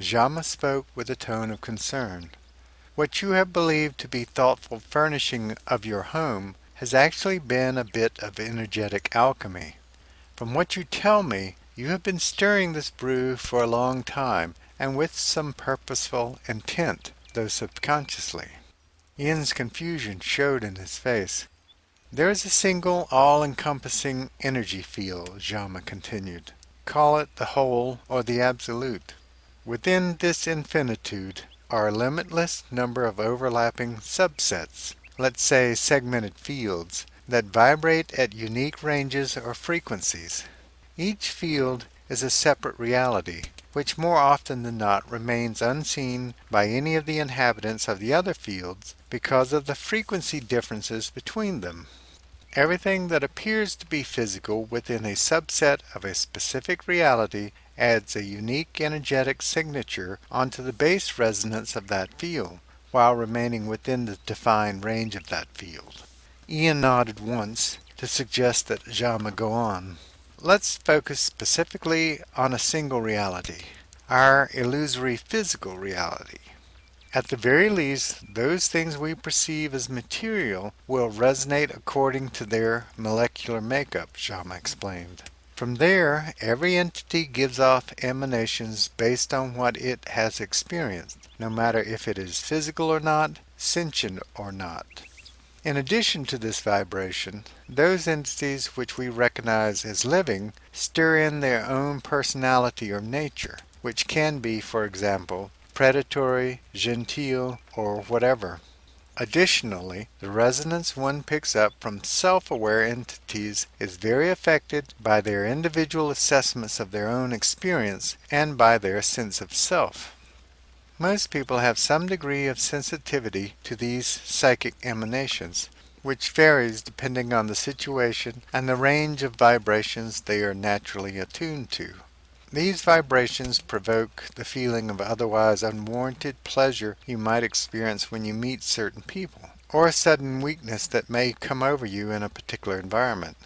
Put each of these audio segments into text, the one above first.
Jama spoke with a tone of concern. What you have believed to be thoughtful furnishing of your home has actually been a bit of energetic alchemy. From what you tell me, you have been stirring this brew for a long time, and with some purposeful intent, though subconsciously. Ian's confusion showed in his face. There is a single, all-encompassing energy field, Jama continued. Call it the whole or the absolute. Within this infinitude are a limitless number of overlapping subsets, let's say segmented fields, that vibrate at unique ranges or frequencies. Each field is a separate reality, which more often than not remains unseen by any of the inhabitants of the other fields because of the frequency differences between them. Everything that appears to be physical within a subset of a specific reality adds a unique energetic signature onto the base resonance of that field, while remaining within the defined range of that field. Ian nodded once to suggest that Jama go on. Let's focus specifically on a single reality, our illusory physical reality. At the very least, those things we perceive as material will resonate according to their molecular makeup, Jama explained. From there, every entity gives off emanations based on what it has experienced, no matter if it is physical or not, sentient or not. In addition to this vibration, those entities which we recognize as living stir in their own personality or nature, which can be, for example, predatory, genteel, or whatever. Additionally, the resonance one picks up from self-aware entities is very affected by their individual assessments of their own experience and by their sense of self. Most people have some degree of sensitivity to these psychic emanations, which varies depending on the situation and the range of vibrations they are naturally attuned to. These vibrations provoke the feeling of otherwise unwarranted pleasure you might experience when you meet certain people, or a sudden weakness that may come over you in a particular environment.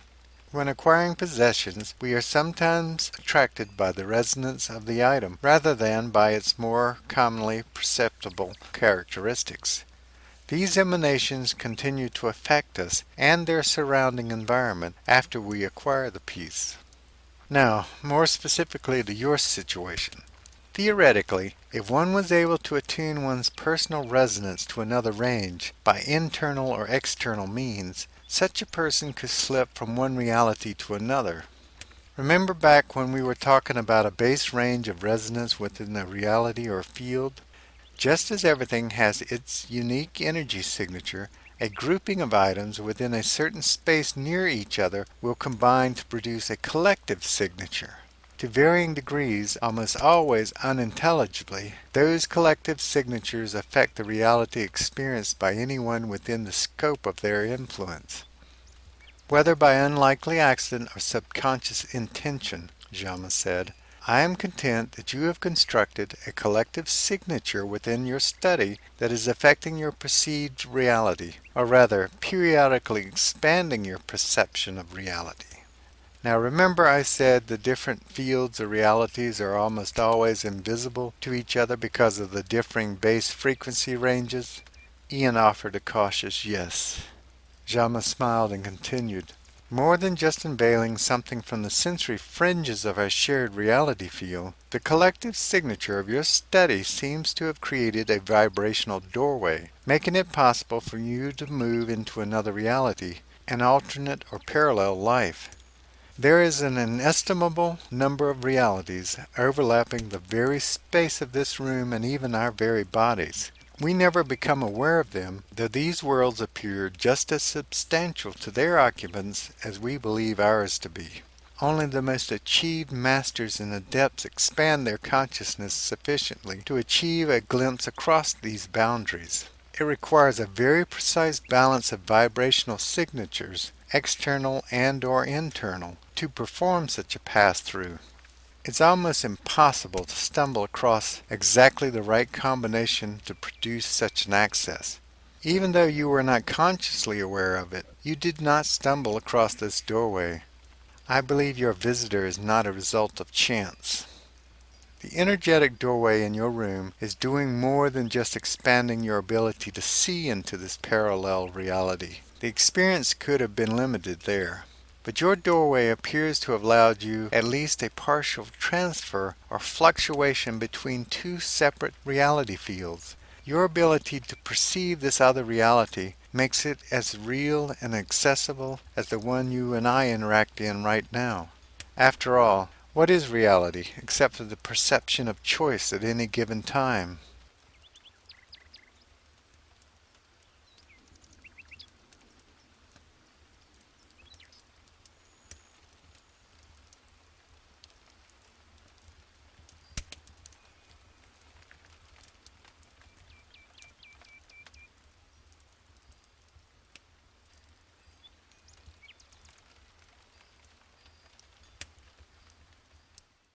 When acquiring possessions, we are sometimes attracted by the resonance of the item rather than by its more commonly perceptible characteristics. These emanations continue to affect us and their surrounding environment after we acquire the piece. Now, more specifically to your situation. Theoretically, if one was able to attune one's personal resonance to another range by internal or external means, such a person could slip from one reality to another. Remember back when we were talking about a base range of resonance within a reality or field? Just as everything has its unique energy signature, a grouping of items within a certain space near each other will combine to produce a collective signature. To varying degrees, almost always unintelligibly, those collective signatures affect the reality experienced by anyone within the scope of their influence. Whether by unlikely accident or subconscious intention, Jama said, I am content that you have constructed a collective signature within your study that is affecting your perceived reality, or rather, periodically expanding your perception of reality. Now remember I said the different fields or realities are almost always invisible to each other because of the differing base frequency ranges? Ian offered a cautious yes. Jama smiled and continued. More than just unveiling something from the sensory fringes of our shared reality field, the collective signature of your study seems to have created a vibrational doorway, making it possible for you to move into another reality, an alternate or parallel life. There is an inestimable number of realities overlapping the very space of this room and even our very bodies. We never become aware of them, though these worlds appear just as substantial to their occupants as we believe ours to be. Only the most achieved masters and adepts expand their consciousness sufficiently to achieve a glimpse across these boundaries. It requires a very precise balance of vibrational signatures, external and/or internal, to perform such a pass-through. It's almost impossible to stumble across exactly the right combination to produce such an access. Even though you were not consciously aware of it, you did not stumble across this doorway. I believe your visitor is not a result of chance. The energetic doorway in your room is doing more than just expanding your ability to see into this parallel reality. The experience could have been limited there. But your doorway appears to have allowed you at least a partial transfer or fluctuation between two separate reality fields. Your ability to perceive this other reality makes it as real and accessible as the one you and I interact in right now. After all, what is reality except for the perception of choice at any given time?